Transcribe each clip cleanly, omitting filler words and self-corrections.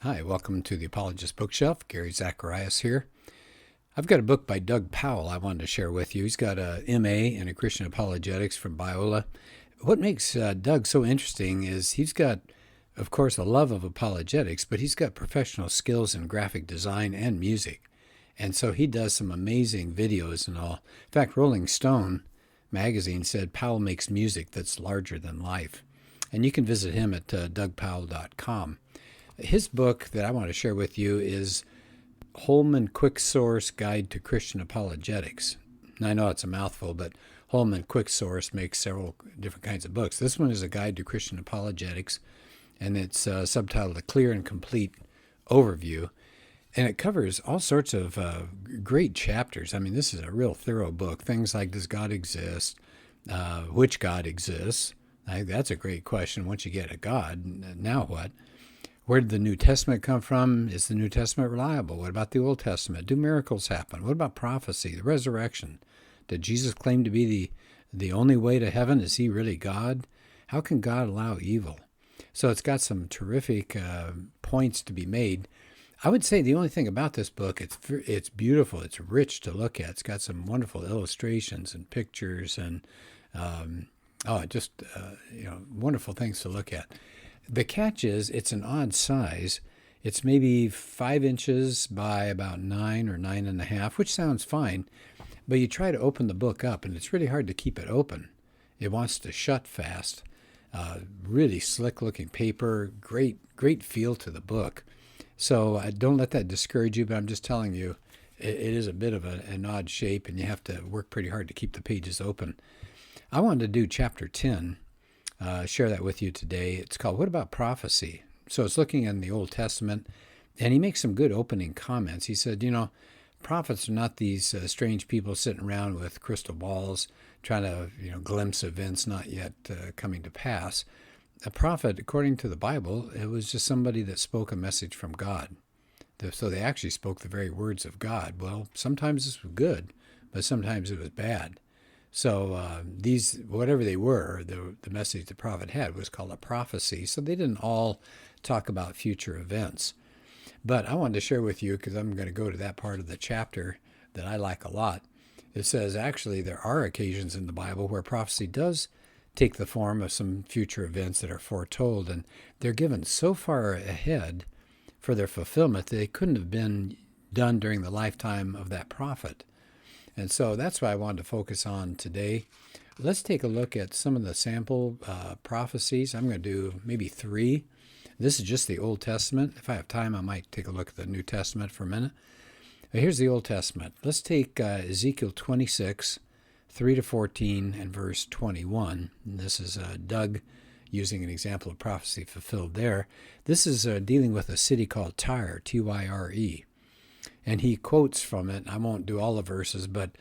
Hi, welcome to the Apologist Bookshelf. Gary Zacharias here. I've got a book by Doug Powell I wanted to share with you. He's got a MA in Christian Apologetics from Biola. What makes Doug so interesting is he's got, of course, a love of apologetics, but he's got professional skills in graphic design and music. And so he does some amazing videos and all. In fact, Rolling Stone magazine said Powell makes music that's larger than life. And you can visit him at dougpowell.com. His book that I want to share with you is Holman Quick Source Guide to Christian Apologetics. And I know it's a mouthful, but Holman Quick Source makes several different kinds of books. This one is a guide to Christian apologetics, and it's subtitled A Clear and Complete Overview. And it covers all sorts of great chapters. I mean, this is a real thorough book. Things like, does God exist? Which God exists? I think that's a great question. Once you get a God, now what? Where did the New Testament come from? Is the New Testament reliable? What about the Old Testament? Do miracles happen? What about prophecy, the resurrection? Did Jesus claim to be the only way to heaven? Is he really God? How can God allow evil? So it's got some terrific points to be made. I would say the only thing about this book, it's beautiful. It's rich to look at. It's got some wonderful illustrations and pictures and wonderful things to look at. The catch is it's an odd size. It's maybe 5 inches by about 9 or 9.5, which sounds fine. But you try to open the book up, and it's really hard to keep it open. It wants to shut fast. Really slick-looking paper, great feel to the book. So don't let that discourage you, but I'm just telling you, it is a bit of an odd shape, and you have to work pretty hard to keep the pages open. I wanted to do chapter 10. Share that with you today. It's called What About Prophecy? So it's looking in the Old Testament, and he makes some good opening comments. He said, prophets are not these strange people sitting around with crystal balls trying to glimpse events not yet coming to pass. A prophet, according to the Bible, it was just somebody that spoke a message from God. So they actually spoke the very words of God. Well, sometimes this was good, but sometimes it was bad. So these, whatever they were, the message the prophet had was called a prophecy. So they didn't all talk about future events. But I wanted to share with you, because I'm going to go to that part of the chapter that I like a lot. It says, actually, there are occasions in the Bible where prophecy does take the form of some future events that are foretold. And they're given so far ahead for their fulfillment that they couldn't have been done during the lifetime of that prophet. And so that's what I wanted to focus on today. Let's take a look at some of the sample prophecies. I'm going to do maybe 3. This is just the Old Testament. If I have time, I might take a look at the New Testament for a minute. But here's the Old Testament. Let's take Ezekiel 26, 3 to 14, and verse 21. And this is Doug using an example of prophecy fulfilled there. This is dealing with a city called Tyre, Tyre. And he quotes from it. I won't do all the verses, but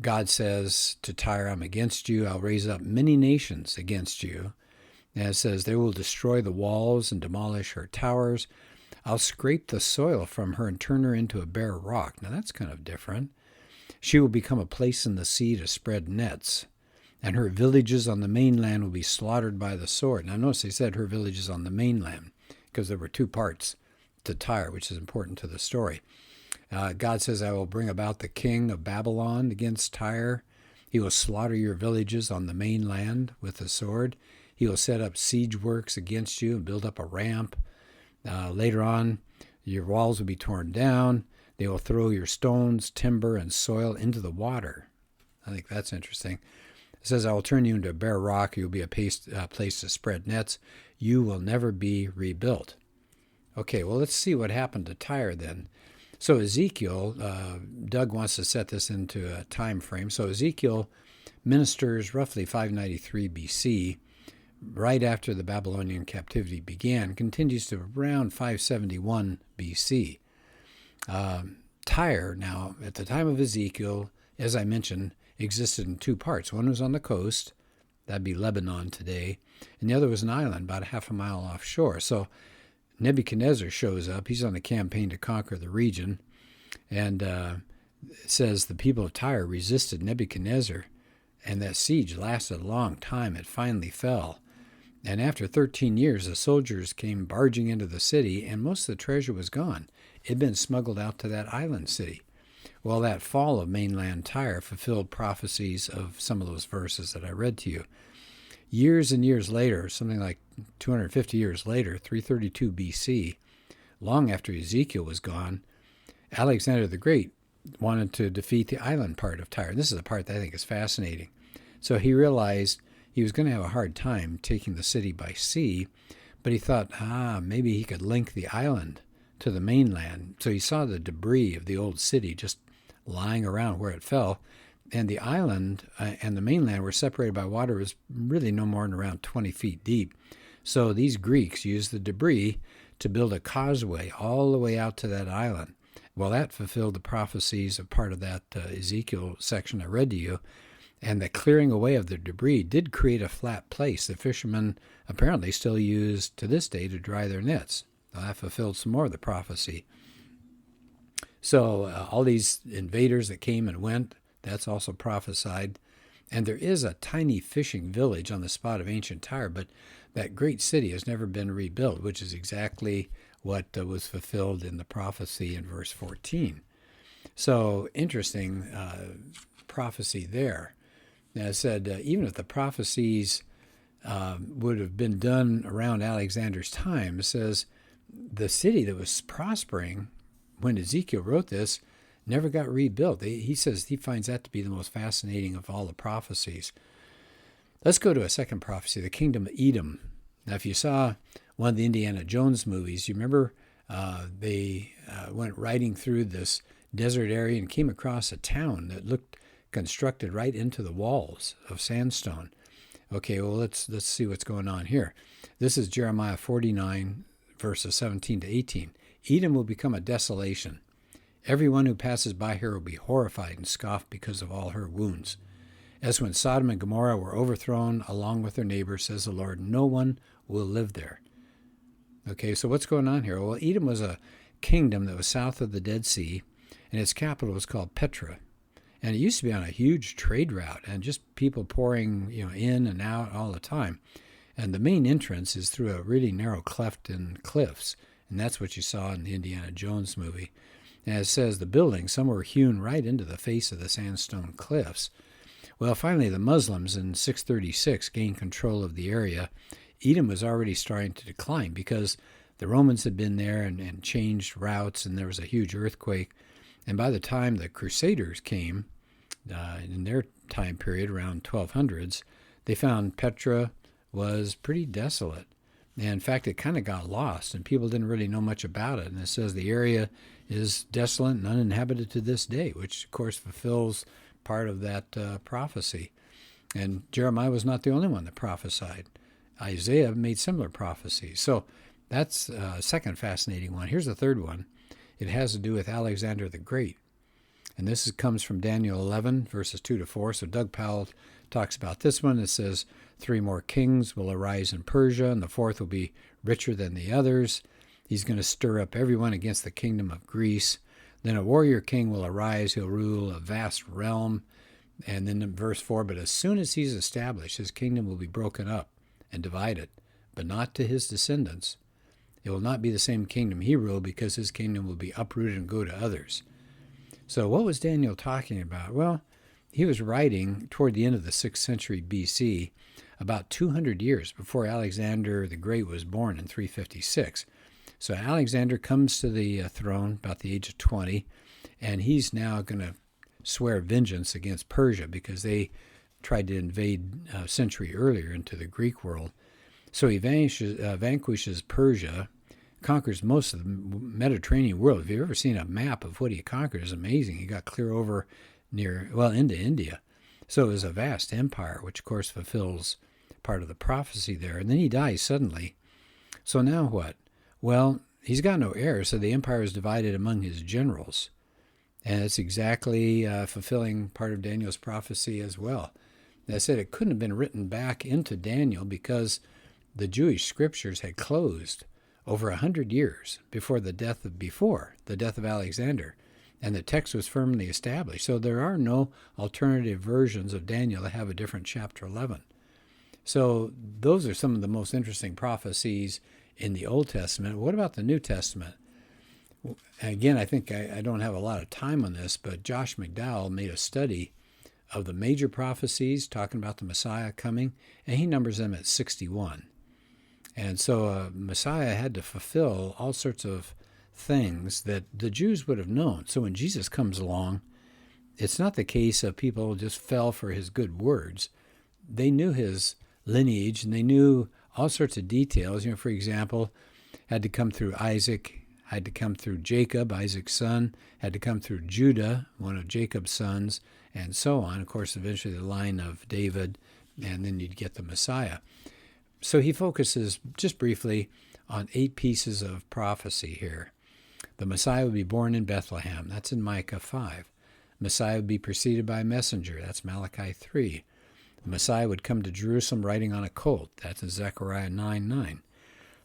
God says to Tyre, I'm against you. I'll raise up many nations against you. And it says, they will destroy the walls and demolish her towers. I'll scrape the soil from her and turn her into a bare rock. Now that's kind of different. She will become a place in the sea to spread nets, and her villages on the mainland will be slaughtered by the sword. Now notice they said her villages on the mainland, because there were 2 parts to Tyre, which is important to the story. God says, I will bring about the king of Babylon against Tyre. He will slaughter your villages on the mainland with the sword. He will set up siege works against you and build up a ramp. Later on, your walls will be torn down. They will throw your stones, timber, and soil into the water. I think that's interesting. It says, I will turn you into a bare rock. You will be a place to spread nets. You will never be rebuilt. Okay, well, let's see what happened to Tyre then. So Ezekiel, Doug wants to set this into a time frame. So Ezekiel ministers roughly 593 BC, right after the Babylonian captivity began, continues to around 571 BC. Tyre, now, at the time of Ezekiel, as I mentioned, existed in 2 parts. One was on the coast, that'd be Lebanon today, and the other was an island about a half a mile offshore. So Nebuchadnezzar shows up. He's on a campaign to conquer the region, and it says the people of Tyre resisted Nebuchadnezzar, and that siege lasted a long time. It finally fell. And after 13 years, the soldiers came barging into the city, and most of the treasure was gone. It had been smuggled out to that island city. Well, that fall of mainland Tyre fulfilled prophecies of some of those verses that I read to you. Years and years later, something like 250 years later, 332 BC, long after Ezekiel was gone, Alexander the Great wanted to defeat the island part of Tyre. And this is the part that I think is fascinating. So he realized he was going to have a hard time taking the city by sea, but he thought, maybe he could link the island to the mainland. So he saw the debris of the old city just lying around where it fell, and the island and the mainland were separated by water. It was really no more than around 20 feet deep. So these Greeks used the debris to build a causeway all the way out to that island. Well, that fulfilled the prophecies of part of that Ezekiel section I read to you. And the clearing away of the debris did create a flat place the fishermen apparently still use to this day to dry their nets. That fulfilled some more of the prophecy. So all these invaders that came and went, that's also prophesied. And there is a tiny fishing village on the spot of ancient Tyre, but that great city has never been rebuilt, which is exactly what was fulfilled in the prophecy in verse 14. So interesting prophecy there. Now, it said, even if the prophecies would have been done around Alexander's time, it says the city that was prospering when Ezekiel wrote this never got rebuilt. He says he finds that to be the most fascinating of all the prophecies. Let's go to a second prophecy, the kingdom of Edom. Now, if you saw one of the Indiana Jones movies, you remember they went riding through this desert area and came across a town that looked constructed right into the walls of sandstone. Okay, well, let's see what's going on here. This is Jeremiah 49, verses 17 to 18. Edom will become a desolation. Everyone who passes by her will be horrified and scoff because of all her wounds. As when Sodom and Gomorrah were overthrown along with their neighbors, says the Lord, no one will live there. Okay, so what's going on here? Well, Edom was a kingdom that was south of the Dead Sea, and its capital was called Petra. And it used to be on a huge trade route, and just people pouring, in and out all the time. And the main entrance is through a really narrow cleft in cliffs, and that's what you saw in the Indiana Jones movie. And it says the buildings, some were hewn right into the face of the sandstone cliffs. Well, finally, the Muslims in 636 gained control of the area. Edom was already starting to decline because the Romans had been there and changed routes, and there was a huge earthquake. And by the time the Crusaders came, in their time period, around 1200s, they found Petra was pretty desolate. And in fact, it kind of got lost, and people didn't really know much about it. And it says the area is desolate and uninhabited to this day, which, of course, fulfills part of that prophecy. And Jeremiah was not the only one that prophesied. Isaiah made similar prophecies. So that's a second fascinating one. Here's the third one. It has to do with Alexander the Great. And this comes from Daniel 11, verses 2 to 4. So Doug Powell talks about this one. It says, 3 more kings will arise in Persia, and the fourth will be richer than the others. He's going to stir up everyone against the kingdom of Greece. Then a warrior king will arise. He'll rule a vast realm. And then in verse 4, but as soon as he's established, his kingdom will be broken up and divided, but not to his descendants. It will not be the same kingdom he ruled, because his kingdom will be uprooted and go to others. So what was Daniel talking about? Well, he was writing toward the end of the 6th century BC, about 200 years before Alexander the Great was born in 356. So Alexander comes to the throne about the age of 20, and he's now going to swear vengeance against Persia because they tried to invade a century earlier into the Greek world. So he vanquishes Persia, conquers most of the Mediterranean world. If you've ever seen a map of what he conquered, it's amazing. He got clear over into India. So it was a vast empire, which of course fulfills part of the prophecy there. And then he dies suddenly. So now what? Well, he's got no heirs, so the empire is divided among his generals. And it's exactly fulfilling part of Daniel's prophecy as well. As I said, it couldn't have been written back into Daniel because the Jewish scriptures had closed over 100 years before the death of Alexander, and the text was firmly established. So there are no alternative versions of Daniel that have a different chapter 11. So those are some of the most interesting prophecies in the Old Testament. What about the New Testament? Again, I think I don't have a lot of time on this, but Josh McDowell made a study of the major prophecies talking about the Messiah coming, and he numbers them at 61. And so Messiah had to fulfill all sorts of things that the Jews would have known. So when Jesus comes along, it's not the case of people just fell for his good words. They knew his lineage, and they knew all sorts of details. For example, had to come through Isaac, had to come through Jacob, Isaac's son, had to come through Judah, one of Jacob's sons, and so on. Of course, eventually the line of David, and then you'd get the Messiah. So he focuses just briefly on 8 pieces of prophecy here. The Messiah would be born in Bethlehem. That's in Micah 5. Messiah would be preceded by a messenger. That's Malachi 3. The Messiah would come to Jerusalem riding on a colt. That's in Zechariah 9:9.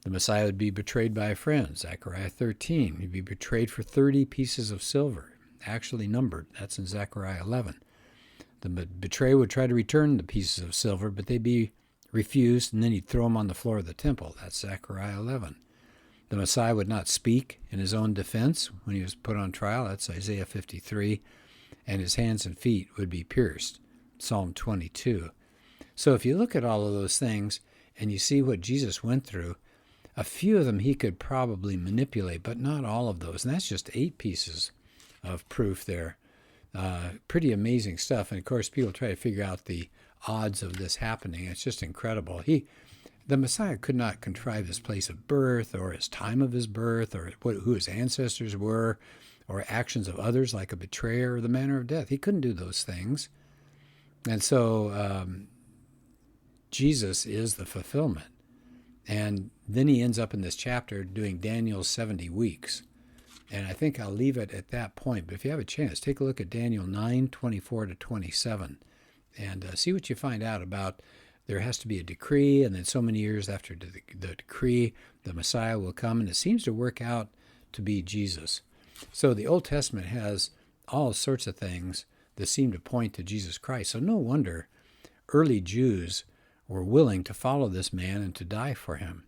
The Messiah would be betrayed by a friend. Zechariah 13. He'd be betrayed for 30 pieces of silver, actually numbered. That's in Zechariah 11. The betrayer would try to return the pieces of silver, but they'd be refused, and then he'd throw them on the floor of the temple. That's Zechariah 11. The Messiah would not speak in his own defense when he was put on trial. That's Isaiah 53. And his hands and feet would be pierced. Psalm 22. So if you look at all of those things and you see what Jesus went through, a few of them he could probably manipulate, but not all of those. And that's just 8 pieces of proof there. Pretty amazing stuff. And of course, people try to figure out the odds of this happening. It's just incredible. The Messiah could not contrive his place of birth or his time of his birth or who his ancestors were or actions of others like a betrayer or the manner of death. He couldn't do those things. And so Jesus is the fulfillment. And then he ends up in this chapter doing Daniel's 70 weeks. And I think I'll leave it at that point. But if you have a chance, take a look at Daniel 9:24-27 and see what you find out about. There has to be a decree, and then so many years after the decree, the Messiah will come, and it seems to work out to be Jesus. So the Old Testament has all sorts of things that seem to point to Jesus Christ. So no wonder early Jews were willing to follow this man and to die for him.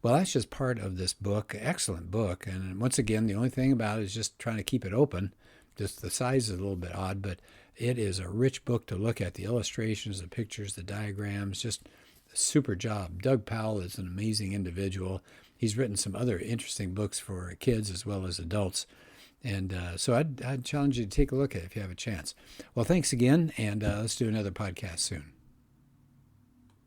Well, that's just part of this book, excellent book. And once again, the only thing about it is just trying to keep it open. Just the size is a little bit odd, but it is a rich book to look at. The illustrations, the pictures, the diagrams, just a super job. Doug Powell is an amazing individual. He's written some other interesting books for kids as well as adults. And so I'd challenge you to take a look at it if you have a chance. Well, thanks again, and let's do another podcast soon.